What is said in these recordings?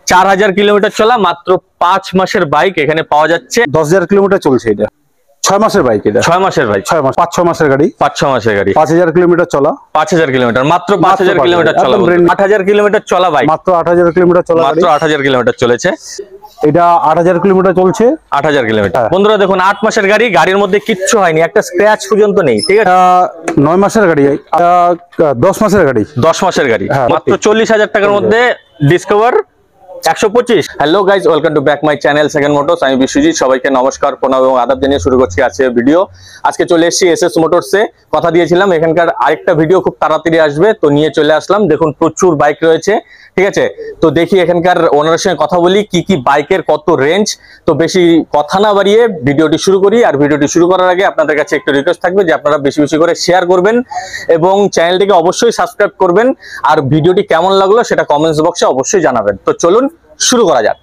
4000 kilometre চলা, মাত্র 5 মাসের বাইক এখানে পাওয়া যাচ্ছে। 10,000 কিলোমিটার চলছে এটা। 6 মাসের বাইক এটা। 6 মাসের বাইক, 6 মাস, 5-6 মাসের গাড়ি। 5-6 মাসের গাড়ি। 5000 কিলোমিটার চলা। 5000 কিলোমিটার, মাত্র 5000 কিলোমিটার চলা। 8000 কিলোমিটার চলা বাইক, মাত্র 8000 কিলোমিটার চলা। মাত্র 8000 কিলোমিটার চলেছে। এটা 8000 কিলোমিটার চলছে। 8000 কিলোমিটার। বন্ধুরা দেখুন, 8 মাসের গাড়ি, গাড়ির মধ্যে কিচ্ছু হয়নি, একটা স্ক্র্যাচ পর্যন্ত নেই। ঠিক আছে, 9 মাসের গাড়ি, 10 মাসের গাড়ি। 10 মাসের গাড়ি, মাত্র 40,000 টাকার মধ্যে discover 125। Hello guys, welcome to back my channel second motors. আমি বিশ্বজিৎ, সবাইকে নমস্কার, প্রণাম এবং আদাব জানিয়ে শুরু করছি আজকের ভিডিও। আজকে চলে এসেছি এসএস মোটরসে। কথা দিয়েছিলাম এখানকার আরেকটা ভিডিও খুব তাড়াতাড়ি আসবে, তো নিয়ে চলে আসলাম। দেখুন প্রচুর বাইক রয়েছে, ঠিক আছে। তো দেখি এখানকার ওনারের সঙ্গে কথা বলি, কি কি বাইকের কত রেঞ্জ। তো বেশি কথা না বাড়িয়ে ভিডিওটি শুরু করি। আর ভিডিওটি শুরু করার আগে আপনাদের কাছে একটু রিকোয়েস্ট থাকবে যে আপনারা বেশি বেশি করে শেয়ার করবেন এবং চ্যানেলটিকে অবশ্যই সাবস্ক্রাইব করবেন। আর ভিডিওটি কেমন লাগলো সেটা কমেন্টস বক্সে অবশ্যই জানাবেন। তো চলুন শুরু করা যাক।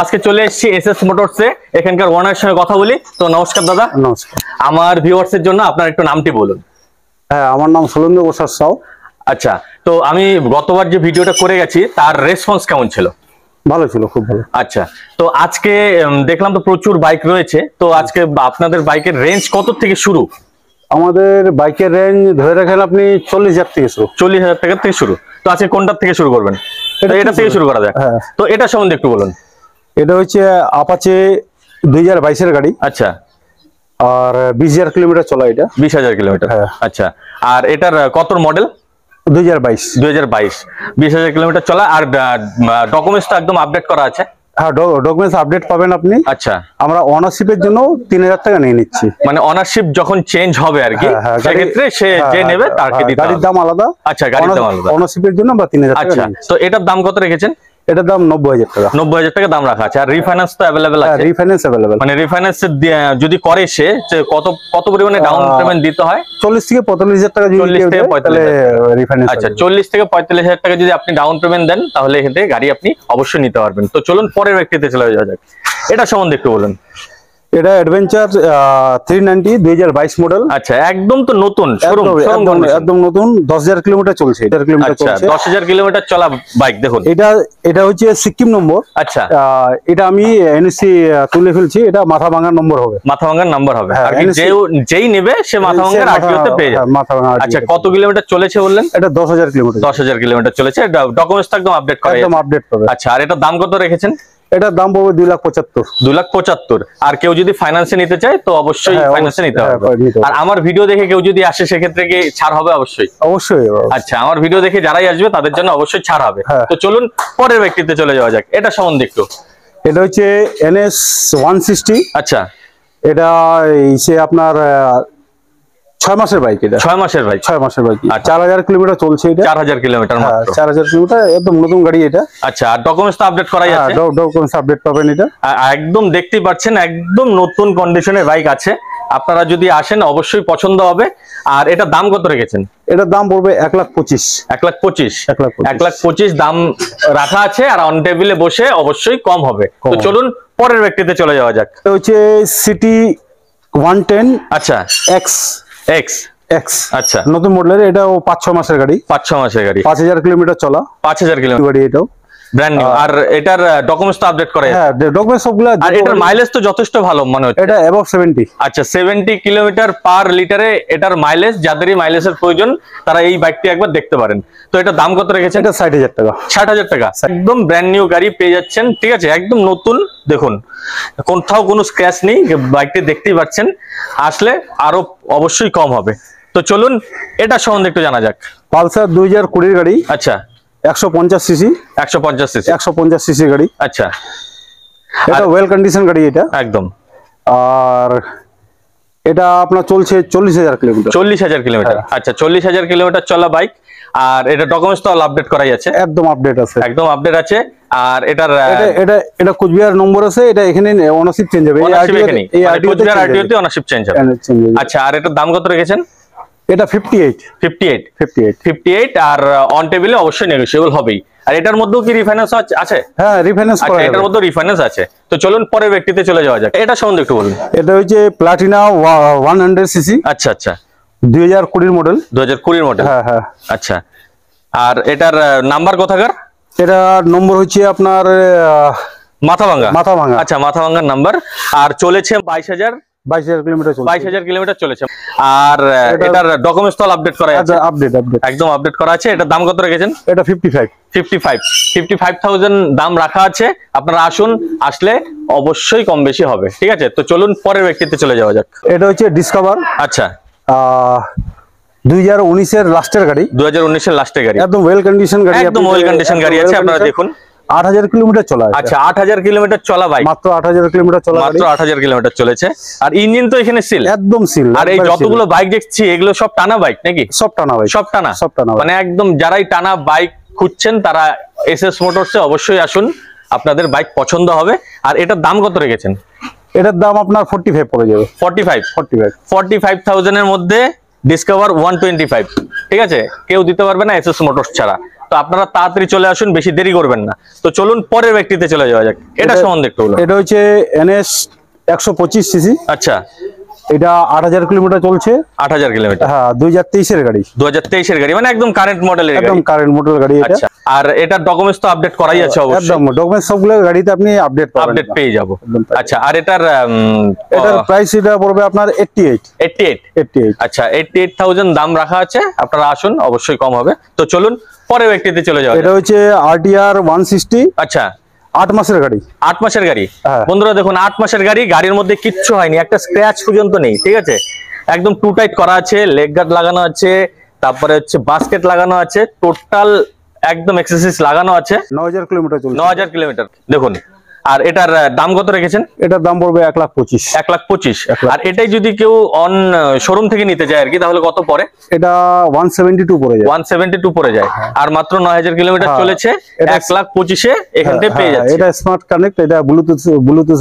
আজকে চলে এসেছি এসএস মোটরসে, এখানকার ওনারের সঙ্গে কথা বলি। তো নমস্কার দাদা। নমস্কার। আমার ভিউয়ার্সের জন্য আপনার একটু নামটি বলুন। হ্যাঁ, আমার নাম সুলেন্দ্র প্রসাদ সাউ। আচ্ছা, তো আমি গতবার যে ভিডিওটা করে গেছি তার রেসপন্স কেমন ছিল? ভালো ছিল, খুব ভালো। আচ্ছা, তো আজকে দেখলাম তো প্রচুর বাইক রয়েছে, তো আজকে আপনাদের বাইকের রেঞ্জ কত থেকে শুরু? আমাদের বাইকের রেঞ্জ ধরে রাখেন আপনি 40,000 থেকে শুরু। 40,000 টাকা থেকে শুরু। তো আজকে কোনটা থেকে শুরু করবেন? এটা থেকে শুরু করা যায়। তো এটা সম্বন্ধে একটু বলুন। এটা হচ্ছে আপাচে 2022 এর গাড়ি। আচ্ছা, আর 20,000 কিলোমিটার চলা এটা। 20,000 কিলোমিটার। আচ্ছা, আর এটার কত মডেল? 2022। 20,000 কিলোমিটার চলা। আর ডকুমেন্টস তো একদম আপডেট করা আছে? হ্যাঁ, ডকুমেন্টস আপডেট পাবেন আপনি। আচ্ছা, আমরা অনারশিপের জন্য 3,000 টাকা নিয়ে নিচ্ছি। মানে অনারশিপ যখন চেঞ্জ হবে আর কি, সেক্ষেত্রে সে যে নেবে তাকে দিতে হবে। গাড়ির দাম আলাদা। আচ্ছা, গাড়ির দাম আলাদা। অনারশিপের জন্য আমরা 3,000 টাকা। আচ্ছা, তো এটার দাম কত রেখেছেন? এটার দাম 90,000 টাকা। 90,000 টাকা দাম রাখা আছে। আর রিফাইন্যান্স তো অ্যাভেলেবেল আছে? Refinance available. মানে রিফাইন্যান্স যদি করে সে কত পরিমাণে ডাউন পেমেন্ট দিতে হয়? 40 থেকে 45,000 টাকা। 40 থেকে 45,000 রিফাইন্যান্স। আচ্ছা, 40 থেকে 45,000 টাকা যদি আপনি ডাউন পেমেন্ট দেন তাহলে এখান থেকে গাড়ি আপনি অবশ্যই নিতে পারবেন। তো চলুন পরের ব্যক্তিতে চলে যাওয়া যাক। এটা সম্বন্ধে একটু বলুন। এটা অ্যাডভেঞ্চার 390 2022 মডেল। আচ্ছা, একদম তো নতুন, একদম নতুন। 10,000 কিলোমিটার চলছে। 10,000 কিলোমিটার চলছে। 10,000 কিলোমিটার চলা বাইক। দেখুন এটা হচ্ছে সিকিম নম্বর। আচ্ছা, এটা আমি এনএসসি তুলে ফেলছি। এটা মাথা ভাঙার নম্বর হবে। মাথা ভাঙার নাম্বার হবে। আর যেই নেবে সে মাথা ভাঙার আরটিওতে পেয়ে যাবে। মাথা ভাঙার। আচ্ছা, কত কিলোমিটার চলেছে বললেন? এটা 10,000 কিলোমিটার। 10,000 কিলোমিটার চলেছে। ডকুমেন্টস তো একদম আপডেট করা আছে? একদম আপডেট পাবে। আচ্ছা, আর এটার দাম কত রেখেছেন? এটার দাম পড়বে 2,75,000। 2,75,000। আর কেউ যদি ফাইন্যান্সে নিতে চায় তো অবশ্যই ফাইন্যান্সে নিতে হবে। আর আমার ভিডিও দেখে কেউ যদি আসে সেক্ষেত্রে কি ছাড় হবে? অবশ্যই অবশ্যই। আচ্ছা, আমার ভিডিও দেখে যারাই আসবে তাদের জন্য অবশ্যই ছাড় হবে। তো চলুন পরের ব্যক্তিতে চলে যাওয়া যাক। এটা সম্বন্ধে একটু। এটা হচ্ছে NS 160। আচ্ছা, এটা সে আপনার 6 মাসের বাইক। এটা 6 মাসের বাইক। 6 মাসের বাইক। 4,000 কিলোমিটার চলছে এটা। 4,000 কিলোমিটার মাত্র। 4,000 কিলোমিটার, একদম নতুন গাড়ি এটা। আচ্ছা, আর ডকুমেন্টস তো আপডেট করাই আছে? ডকুমেন্টস আপডেট পাবেন। এটা একদম দেখতেই পাচ্ছেন, একদম নতুন কন্ডিশনের বাইক আছে। আপনারা যদি আসেন অবশ্যই পছন্দ হবে। আর এটা দাম কত রেখেছেন? এটার দাম পড়বে 1,25,000। 1,25,000 দাম রাখা আছে। আর অন টেবিলে বসে অবশ্যই কম হবে। তো চলুন পরের ব্যক্তিতে চলে যাওয়া যাক। এটা হচ্ছে সিটি 110। আচ্ছা, X। আচ্ছা, নতুন মডেলের। এটাও 5-6 মাসের গাড়ি। 5-6 মাসের গাড়ি। 5,000 কিলোমিটার চলা। 5,000 কিলোমিটার গাড়ি এটাও। Brand new. আর এটার ডকুমেন্টস তো আপডেট করা হ্যাঁ ডকুমেন্টস সবগুলো। আর এটার মাইলেজ তো যথেষ্ট ভালো মনে হচ্ছে। এটা অ্যাবভ 70। আচ্ছা 70 কিলোমিটার পার লিটারে এটার মাইলেজ, যাদেরই মাইলেজের প্রয়োজন তারা এই বাইকটি একবার দেখতে পারেন। তো এটা দাম কত রেখেছেন? এটা 60,000 টাকা। 60,000 টাকা একদম ব্র্যান্ড নিউ গাড়ি পেয়ে যাচ্ছেন, ঠিক আছে, একদম নতুন। দেখুন কোথাও কোনো স্ক্র্যাচ নেই, বাইকটি দেখতেই পাচ্ছেন, আসলে আরো অবশ্যই কম হবে। তো চলুন এটা সম্বন্ধে একটু জানা যাক। পালসার 2020 এর গাড়ি। আচ্ছা 150 সিসি। 150 সিসি। 150 সিসি গাড়ি। আচ্ছা এটা ওয়েল কন্ডিশন গাড়ি এটা একদম। আর এটা আপনার চলছে 40,000 কিলোমিটার। 40,000 কিলোমিটার। আচ্ছা 40,000 কিলোমিটার চলা বাইক। আর এটা ডকুমেন্টস তো আপডেট করাই আছে? একদম আপডেট আছে, একদম আপডেট আছে। আর এটার এটা কুচবিহার নম্বর আছে, এটা এখানে ওনারশিপ চেঞ্জ হবে। এই কুচবিহার আরটিও তে ওনারশিপ চেঞ্জ হবে। আচ্ছা আর এটার দাম কত রেখেছেন? এটা 58। আর অন টেবিলে অবশ্যই নেগোশিয়েবল হবেই। আর এটার মধ্যেও কি রিফাইন্যান্স আছে? হ্যাঁ রিফাইন্যান্স করা আছে, যাবে। এটার মধ্যে রিফাইন্যান্স আছে। তো চলুন পরের ব্যক্তিতে চলে যাওয়া যাক। এটা সম্বন্ধে একটু বলুন। এটা হচ্ছে প্লাটিনা 100 সিসি। আচ্ছা আচ্ছা 2020 মডেল। 2020 মডেল। হ্যাঁ হ্যাঁ। আচ্ছা আর এটার নাম্বার কোথাকার? এটা নম্বর হচ্ছে আপনার মাথাভাঙ্গা। মাথাভাঙ্গা। আচ্ছা মাথাভাঙ্গার নাম্বার। আর চলেছে 22,000 কিলোমিটার চলছে। 22,000 কিলোমিটার চলেছে। আর এটার ডকুমেন্টস তো আপডেট করা আছে? আপডেট একদম আপডেট করা আছে। এটার দাম কত রেখেছেন? এটা 55,000 দাম রাখা আছে। আপনারা আসুন, আসলে অবশ্যই কম বেশি হবে, ঠিক আছে। তো চলুন পরের ব্যক্তিতে চলে যাওয়া যাক। এটা হচ্ছে ডিসকভার। আচ্ছা 2019 এর লাস্টের গাড়ি। 2019 এর লাস্টের গাড়ি। একদম ওয়েল কন্ডিশন গাড়ি। একদম ওয়েল কন্ডিশন গাড়ি আছে, আপনারা দেখুন। 8,000 কিলোমিটার চলা। আচ্ছা 8,000 কিলোমিটার চলা বাইক। মাত্র 8,000 কিলোমিটার চলা, মাত্র 8,000 কিলোমিটার চলেছে। আর ইঞ্জিন তো এখানে সিল, একদম সিল। আর এই যতগুলো বাইক দেখছি এগুলো সব টানা বাইক নাকি? সব টানা বাইক। সব টানা। মানে একদম যারাই টানা বাইক খুঁজছেন তারা এসএস মোটরসে অবশ্যই আসুন, আপনাদের বাইক পছন্দ হবে। আর এটার দাম কত রেখেছেন? এটার দাম আপনার 45 পড়ে যাবে। 45,000 এর মধ্যে ডিসকভার 125, ঠিক আছে, কেউ দিতে পারবে না এসএস মোটরস ছাড়া। তো আপনারা তাড়াতাড়ি চলে আসুন, বেশি দেরি করবেন না। তো চলুন পরের ব্যক্তিতে চলে যাওয়া যাক। এটা সম্বন্ধে একটু বলুন। এটা হচ্ছে NS 125 সিসি। আচ্ছা এটা 8,000 কিলোমিটার চলছে। 8,000 কিলোমিটার। হ্যাঁ 2023 এর গাড়ি। 2023 এর গাড়ি, মানে একদম কারেন্ট মডেলের গাড়ি। একদম কারেন্ট মডেল গাড়ি এটা। আচ্ছা আর এটার ডকুমেন্টস তো আপডেট করাই আছে অবশ্যই? একদম ডকুমেন্টস সবগুলো গাড়িতে আপনি আপডেট পেয়ে যাব। আচ্ছা আর এটার প্রাইস এটা পড়বে আপনার 88। আচ্ছা 88,000 দাম রাখা আছে, আপনারা আসুন, অবশ্যই কম হবে। তো চলুন পরের ব্যক্তিতে চলে যাও। এটা হচ্ছে RTR 160। আচ্ছা 8 মাসের গাড়ি। 8 মাসের গাড়ি। হ্যাঁ। বন্ধুরা দেখুন 8 মাসের গাড়ি, গাড়ির মধ্যে কিচ্ছু হয়নি, একটা স্ক্র্যাচ পর্যন্ত নেই, ঠিক আছে। একদম টু টাইট করা আছে, লেগ গার্ড লাগানো আছে, তারপরে হচ্ছে বাস্কেট লাগানো আছে, টোটাল একদম এক্সেসরিজ লাগানো আছে। 9,000 কিলোমিটার চলছে। 9,000 কিলোমিটার দেখুন। আর এটার দাম কত রেখেছেন? এটার দাম পড়বে 1,25,000। 1,25,000। আর এটাই যদি কেউ অন শোরুম থেকে নিতে যায় আর কি, তাহলে কত পড়ে? এটা 172 পড়ে যায়। 172 পড়ে যায়। আর মাত্র 9,000 কিলোমিটার চলেছে। 1,25,000 এখান থেকে পেয়ে যাচ্ছে। এটা স্মার্ট কানেক্ট, এটা ব্লুটুথ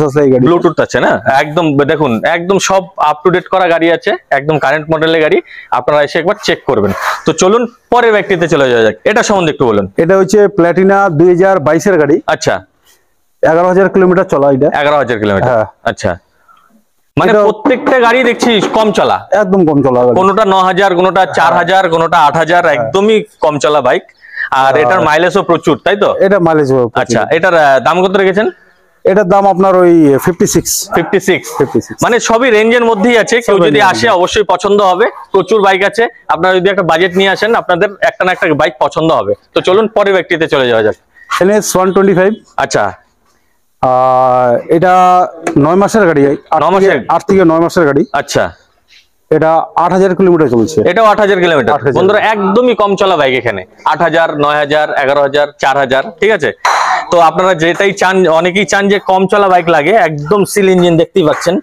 আছে এই গাড়ি। ব্লুটুথ আছে না? একদম দেখুন, একদম সব আপ টু ডেট করা গাড়ি আছে, একদম কারেন্ট মডেলের গাড়ি। আপনারা এসে একবার চেক করবেন। তো চলুন পরের ব্যক্তিতে চলে যাওয়া যাক। এটা সম্বন্ধে একটু বলুন। এটা হচ্ছে প্ল্যাটিনা 2022 এর গাড়ি। আচ্ছা 11,000 কিলোমিটার চলা এটা। 11,000 কিলোমিটার। হ্যাঁ। আচ্ছা মানে প্রত্যেকটা গাড়ি দেখছি কম চলা, একদম কম চলা। কোনোটা 9,000, কোনোটা 4,000, কোনোটা 8,000, একদমই কম চলা বাইক। আর এটার মাইলেজও প্রচুর, তাই তো? এটা মাইলেজ। আচ্ছা এটার দাম কত রেখেছেন? এটার দাম আপনার ওই 56। মানে সবই রেঞ্জের মধ্যেই আছে। কেউ যদি আসে অবশ্যই পছন্দ হবে, প্রচুর বাইক আছে। আপনারা যদি একটা বাজেট নিয়ে আসেন, আপনাদের একটা না একটা বাইক পছন্দ হবে। তো চলুন পরের ব্যক্তিতে চলে যাওয়া যাক। NS 125। আচ্ছা এটা 9 মাসের গাড়ি। 8 থেকে 9 মাসের গাড়ি। আচ্ছা এটা 8,000 কিলোমিটার চলছে। এটাও 8,000 কিলোমিটার। বন্ধুরা একদমই কম চলা বাইক, এখানে 8,000, 9,000, 11,000, 4,000, ঠিক আছে। তো আপনারা যেটাই চান, অনেকেই চান যে কম চলা বাইক লাগে, একদম সিল ইঞ্জিন দেখতেই পাচ্ছেন।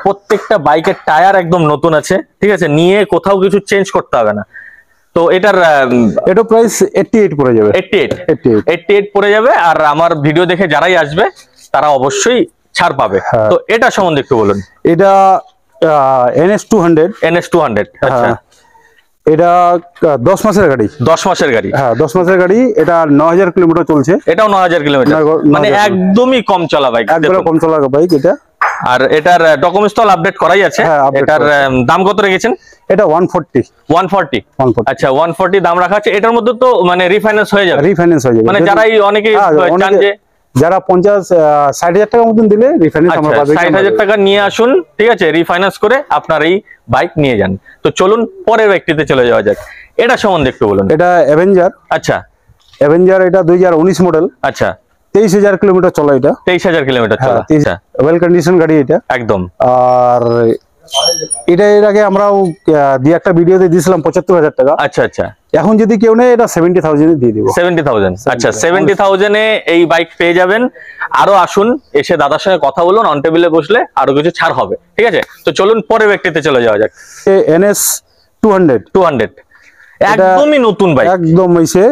প্রত্যেকটা বাইকের টায়ার একদম নতুন আছে, ঠিক আছে, নিয়ে কোথাও কিছু চেঞ্জ করতে হবে না। তো এটার প্রাইস 88 পড়ে যাবে। 88 পড়ে যাবে। আর আমার ভিডিও দেখে যারাই আসবে তারা অবশ্যই ছাড় পাবে। তো এটা সম্বন্ধে একটু বলুন। এটা NS 200। আচ্ছা এটা 10 মাসের গাড়ি। 10 মাসের গাড়ি। হ্যাঁ 10 মাসের গাড়ি। এটা 9,000 কিলোমিটার চলছে। এটাও 9,000 কিলোমিটার, মানে একদমই কম চলা বাইক। একদম কম চলা বাইক এটা। আর এটার ডকুমেন্টস তো আপডেট করাই আছে। এটার দাম কত রেখেছেন? এটা 140 আচ্ছা 140 দাম রাখা আছে। এটার মধ্যে তো মানে রিফাইন্যান্স হয়ে যাবে, মানে যারাই অনেকেই চান যে যারা 50-60 হাজার টাকার মতন দিলে রিফাইন্যান্স আমরা 60,000 টাকা নিয়ে আসুন, ঠিক আছে, রিফাইন্যান্স করে আপনার এই বাইক নিয়ে যান। তো চলুন পরের ব্যক্তিতে চলে যাওয়া যাক। এটা সম্বন্ধে একটু বলুন। এটা অ্যাভেঞ্জার। আচ্ছা অ্যাভেঞ্জার এটা 2019 মডেল। আচ্ছা 23,000 কিলোমিটার চলা। এটা 23,000 কিলোমিটার চলা। আচ্ছা ওয়েল কন্ডিশন গাড়ি এটা একদম। আর এটা এর আগে আমরাও দিয়ে একটা ভিডিওতে দিয়েছিলাম 75,000 টাকা। আচ্ছা আচ্ছা এখন যদি কেউ নেয় এটা 70,000 দিয়ে দিব। 70,000। আচ্ছা 70,000 এ এই বাইক পেয়ে যাবেন। আরো আসুন, এসে দাদার সঙ্গে কথা বলুন, অন টেবিলে বসলে আরো কিছু ছাড় হবে, ঠিক আছে। তো চলুন পরের ব্যক্তিতে চলে যাওয়া যাক। NS 200 একদমই নতুন বাইক, একদম হইছে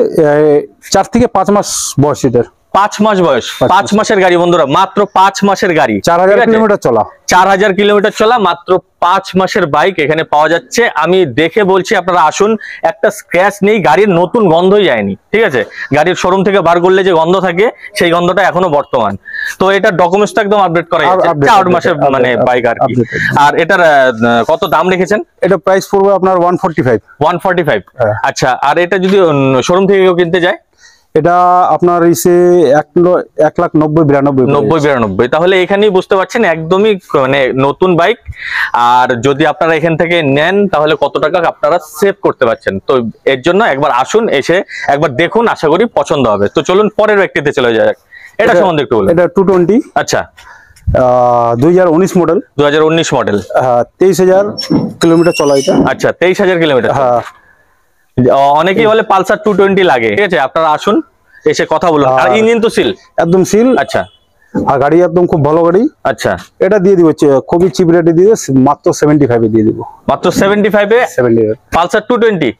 4 থেকে 5 মাস বয়স। এটার 5 মাস বয়স, 5 মাসের গাড়ি বন্ধুরা, মাত্র 5 মাসের গাড়ি, 4000 কিলোমিটার চলা। 4000 কিলোমিটার চলা, মাত্র 5 মাসের বাইক এখানে পাওয়া যাচ্ছে। আমি দেখে বলছি, আপনারা আসুন, একটা স্ক্র্যাচ নেই, গাড়ির নতুন গন্ধই যায়নি, ঠিক আছে। গাড়ির শোরুম থেকে বার করলে যে গন্ধ থাকে সেই গন্ধটা এখনো বর্তমান। তো এটা ডকুমেন্টসটা একদম আপডেট করা আছে, 4 মাসের মানে বাইক আর কি। আর এটার কত দাম রেখেছেন? এটা প্রাইস পড়বে আপনার 145। আচ্ছা, আর এটা যদি শোরুম থেকে কেউ কিনতে যায়? এটা আপনার এসে 1,90,92। তাহলে এখানেই বুঝতে পারছেন একদমই মানে নতুন বাইক। আর যদি আপনারা এখান থেকে নেন তাহলে কত টাকা আপনারা সেভ করতে পারছেন। তো এর জন্য একবার আসুন, এসে একবার দেখুন, আশা করি পছন্দ হবে। তো চলুন পরের ব্যক্তিতে চলে যাক। এটা সম্বন্ধে একটু বলুন। এটা 220। আচ্ছা 2019 মডেল। 2019 মডেল। 23,000 কিলোমিটার চলা এটা। আচ্ছা 23,000 কিলোমিটার। হ্যাঁ, অনেকেই বলে পালসার 220 লাগে, ঠিক আছে। আপনারা আসুন, এসে কথা বলুন। আর ইঞ্জিন তো সিল, একদম সিল। আচ্ছা, আর গাড়ি একদম খুব ভালো গাড়ি। আচ্ছা এটা দিয়ে দিব খুবই চিপ রেটে দিয়ে মাত্র 75 এ দিয়ে দিব। মাত্র 75 এ পালসার 220।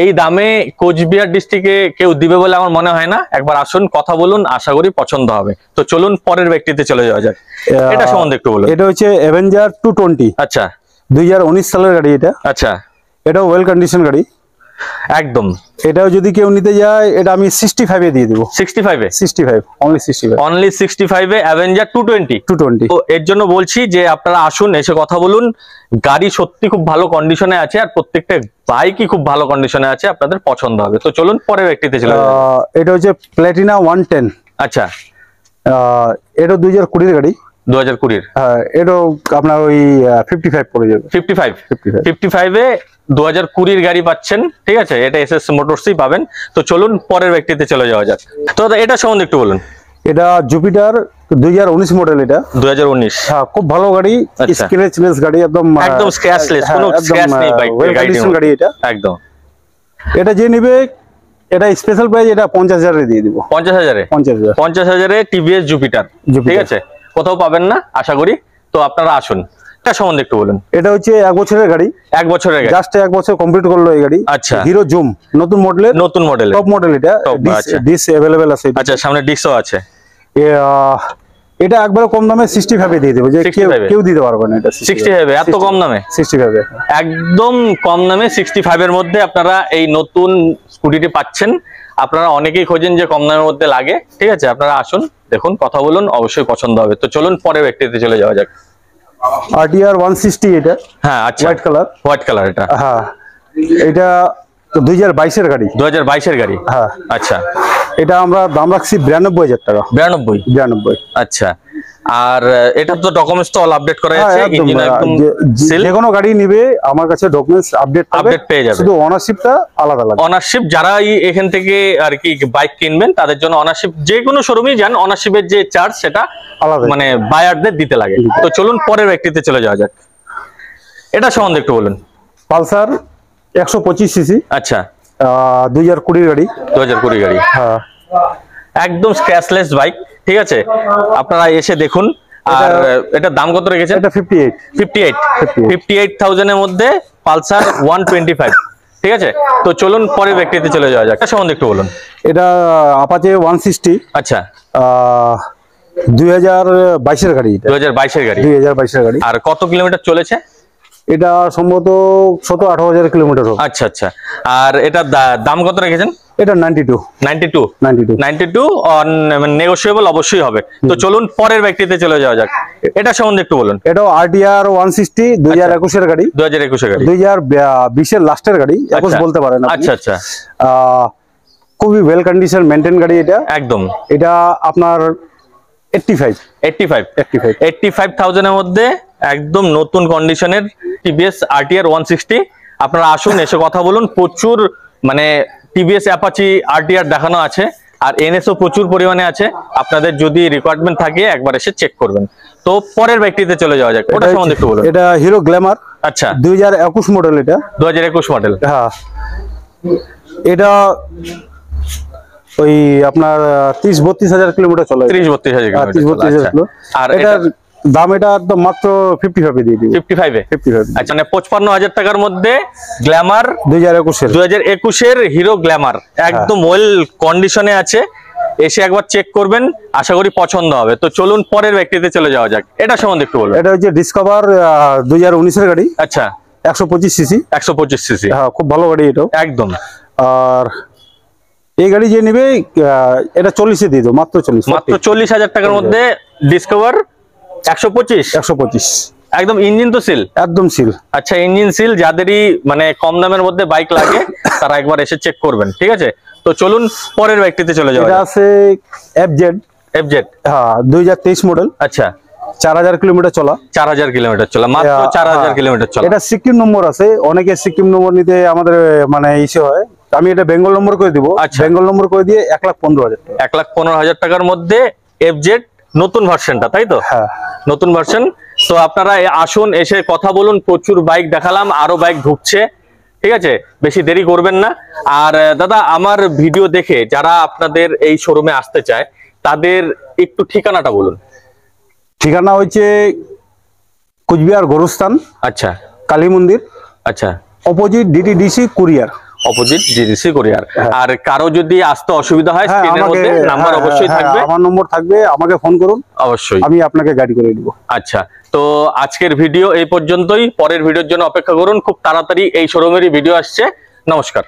এই দামে কোচবিহার ডিস্ট্রিক্টে কেউ দিবে বলে আমার মনে হয় না। একবার আসুন, কথা বলুন, আশা করি পছন্দ হবে। তো চলুন পরের ব্যক্তিতে চলে যাওয়া যাক। এটা সম্বন্ধে একটু বলুন। এটা হচ্ছে অ্যাভেঞ্জার 220। আচ্ছা 2019 সালের গাড়ি এটা। আচ্ছা এটা ওয়েল কন্ডিশন গাড়ি একদম। এটাও যদি কেউ নিতে যায় এটা আমি 65 এ দিয়ে দিব। 65 এ? 65, অনলি 65 এ অ্যাভেঞ্জার 220। তো এর জন্য বলছি যে আপনারা আসুন, এসে কথা বলুন। গাড়ি সত্যি খুব ভালো কন্ডিশনে আছে, আর প্রত্যেকটা বাইকই খুব ভালো কন্ডিশনে আছে, আপনাদের পছন্দ হবে। তো চলুন পরের ব্যক্তিতে চলে যাই। এটা হচ্ছে প্ল্যাটিনা 110। আচ্ছা এটা 2020 এর গাড়ি। 2020 এর? হ্যাঁ, এটাও আপনার ওই 55 পড়ে যাবে। 55 এ 2020 এর গাড়ি পাচ্ছেন, ঠিক আছে। এটা এসএস মোটরসই পাবেন। তো চলুন পরের ব্যক্তিতে চলে যাওয়া যাক। তো এটা সম্বন্ধে একটু বলুন। এটা জুপিটার 2019 মডেল। এটা 2019। হ্যাঁ, খুব ভালো গাড়ি, স্ক্র্যাচলেস গাড়ি, একদম স্ক্র্যাচলেস, কোনো স্ক্র্যাচ নেই গাড়ি এটা একদম। এটা যে নিবে এটা স্পেশাল প্রাইস, এটা 50,000 এ দিয়ে দিব। 50,000 এ? 50,000 এ টিভিএস জুপিটার, ঠিক আছে। কোথাও পাবেন না আশা করি। তো আপনারা আসুন, এটা সম্বন্ধে একটু বলুন। এটা হচ্ছে 1 বছরের গাড়ি। 1 বছরের গাড়ি, জাস্ট 1 বছর কমপ্লিট করলো এই গাড়ি। আচ্ছা, হিরো জুম, নতুন মডেল, টপ মডেল। এটা ডিস अवेलेबल আছে। আচ্ছা, সামনে ডিসও আছে। এটা একবারে কম দামে 65 এ দিয়ে দেব, যে কেউ দিতে পারবে না। এটা 65 এ? এত কম দামে? 65 এ একদম কম দামে 65 এর মধ্যে আপনারা এই নতুন স্কুটিটি পাচ্ছেন। আপনারা অনেকেই খোঁজেন যে কম দামের মধ্যে লাগে, ঠিক আছে। আপনারা আসুন, দেখুন, কথা বলুন, অবশ্যই পছন্দ হবে। তো চলুন পরের ব্যক্তিতে চলে যাওয়া যাক। RTR 160 এটা। হ্যাঁ আচ্ছা, হোয়াইট কালার এটা। হ্যাঁ, এটা 2022 এর গাড়ি। 2022 এর গাড়ি। হ্যাঁ আচ্ছা, এটা আমরা দাম রাখছি 92,000 টাকা। 92। আচ্ছা, আর এটা তো ডকুমেন্টস তো অল আপডেট করা আছে, ইঞ্জিন একদম সিল। যে কোনো গাড়ি নিবে আমার কাছে ডকুমেন্টস আপডেট পেয়ে যাবে, শুধু ওনারশিপটা আলাদা। ওনারশিপ যারা এখান থেকে আর কি বাইক কিনবেন তাদের জন্য ওনারশিপ, যে কোনো শোরুমেই যান, ওনারশিপের যে চার্জ সেটা আলাদা, মানে বায়ারদের দিতে লাগে। তো চলুন পরের ব্যক্তিতে চলে যাওয়া যাক। এটা সম্বন্ধে একটু বলুন। Pulsar 125 CC. আচ্ছা 2020 গাড়ি। 2020 গাড়ি। হ্যাঁ, একদম স্ক্র্যাচলেস বাইক, ঠিক আছে। আপনারা এসে দেখুন। আর এটার দাম কত রেখেছেন? এটা 58,000 এর মধ্যে পালসার 125, ঠিক আছে। তো চলুন পরের ব্যক্তিতে চলে যাওয়া যাক। এটা সম্বন্ধে একটু বলুন। এটা আপাচে 160। আচ্ছা 2022 এর গাড়ি। 2022 এর গাড়ি। 2022 এর গাড়ি। আর কত কিলোমিটার চলেছে? এটা সম্ভবত 17-18 কিলোমিটার হবে। আচ্ছা আচ্ছা। আর এটা দাম কত রেখেছেন? এটা 92 92 অন নেগোশিয়েবল অবশ্যই হবে। তো চলুন পরের ব্যক্তিতে চলে যাওয়া যাক। এটা সম্বন্ধে একটু বলুন। এটাও RTR 160 2021 এর গাড়ি, 2021 এর গাড়ি, 2020 এর লাস্টের গাড়ি, 21 বলতে পারেন আপনি। আচ্ছা আচ্ছা। খুবই ওয়েল কন্ডিশন মেইনটেইন গাড়ি এটা। একদম। এটা আপনার 85,000 এর মধ্যে একদম নতুন কন্ডিশনের টিভিএস RTR 160। আপনারা আসুন, এসে কথা বলুন। প্রচুর মানে টিভিএস অ্যাপাচি RTR দেখানো আছে, আর NSও প্রচুর পরিমাণে আছে। আপনাদের যদি রিকোয়ারমেন্ট থাকে একবার এসে চেক করবেন। তো পরের ব্যক্তিতে চলে যাওয়া যাক। ওটা সম্বন্ধে একটু বলুন। এটা হিরো গ্ল্যামার। আচ্ছা, 2021 মডেল। এটা 2021 মডেল। হ্যাঁ, এটা ওই আপনার 30-32 হাজার কিলোমিটার চলে। 30-32 হাজার কিলোমিটার। আর এটার দাম এটা একদম মাত্র 55 দিয়ে দিই। 55 আচ্ছা, মানে 55,000 টাকার মধ্যে গ্ল্যামার 2021 এর হিরো গ্ল্যামার একদম ওয়েল কন্ডিশনে আছে। এসে একবার চেক করবেন, আশা করি পছন্দ হবে। তো চলুন পরের ব্যক্তিতে চলে যাওয়া যাক। এটা সম্বন্ধে একটু বলুন। এটা হচ্ছে ডিসকভার 2019 এর গাড়ি। আচ্ছা, 125 সিসি। 125 সিসি, হ্যাঁ, খুব ভালো গাড়ি এটাও একদম। আর এই গাড়ি যে নেবে এটা 40 দিয়ে দেবো, মাত্র 40,000 টাকার মধ্যে ডিসকভার 125 একদম। ইঞ্জিন তো সিল? একদম সিল। আচ্ছা, ইঞ্জিন সিল। যাদেরই মানে কম দামের মধ্যে বাইক লাগে তারা একবার এসে চেক করবেন, ঠিক আছে? তো চলুন পরের ব্যক্তিতে চলে যাওয়া। এটা আছে FZ। হ্যাঁ, 2023 মডেল। আচ্ছা, 4000 কিলোমিটার চলা। 4000 কিলোমিটার চলা, মাত্র 4000 কিলোমিটার চলা। এটা সিকিম নম্বর আছে। অনেকে সিকিম নম্বর নিতে আমাদের মানে ইসে হয়। আমি এটা বেঙ্গল নম্বর করে দিব। বেঙ্গল নম্বর করে দিয়ে 1,15,000 টাকা। 1,15,000 টাকার মধ্যে FZ নতুন ভার্সনটা, তাই তো? হ্যাঁ, নতুন ভার্সন। তো আপনারা আসুন, এসে কথা বলুন। প্রচুর বাইক দেখালাম, আরো বাইক ঢুকছে, ঠিক আছে? বেশি দেরি করবেন না। আর দাদা, আমার ভিডিও দেখে যারা আপনাদের এই শোরুমে আসতে চায় তাদের একটু ঠিকানাটা বলুন। ঠিকানা হচ্ছে কুচবিহার গোরস্থান। আচ্ছা, কালী মন্দির। আচ্ছা, opposite DTDC courier. Opposite DTDC courier. আর কারো যদি আসতে অসুবিধা হয়, স্ক্রিনের মধ্যে নাম্বার অবশ্যই থাকবে। আমার নম্বর থাকবে, আমাকে ফোন করুন, অবশ্যই আমি আপনাকে গাইড করে দিব। আচ্ছা, তো আজকের ভিডিও এই পর্যন্তই। পরের ভিডিওর জন্য অপেক্ষা করুন। খুব তাড়াতাড়ি এই শোরুমেরই ভিডিও আসছে। নমস্কার।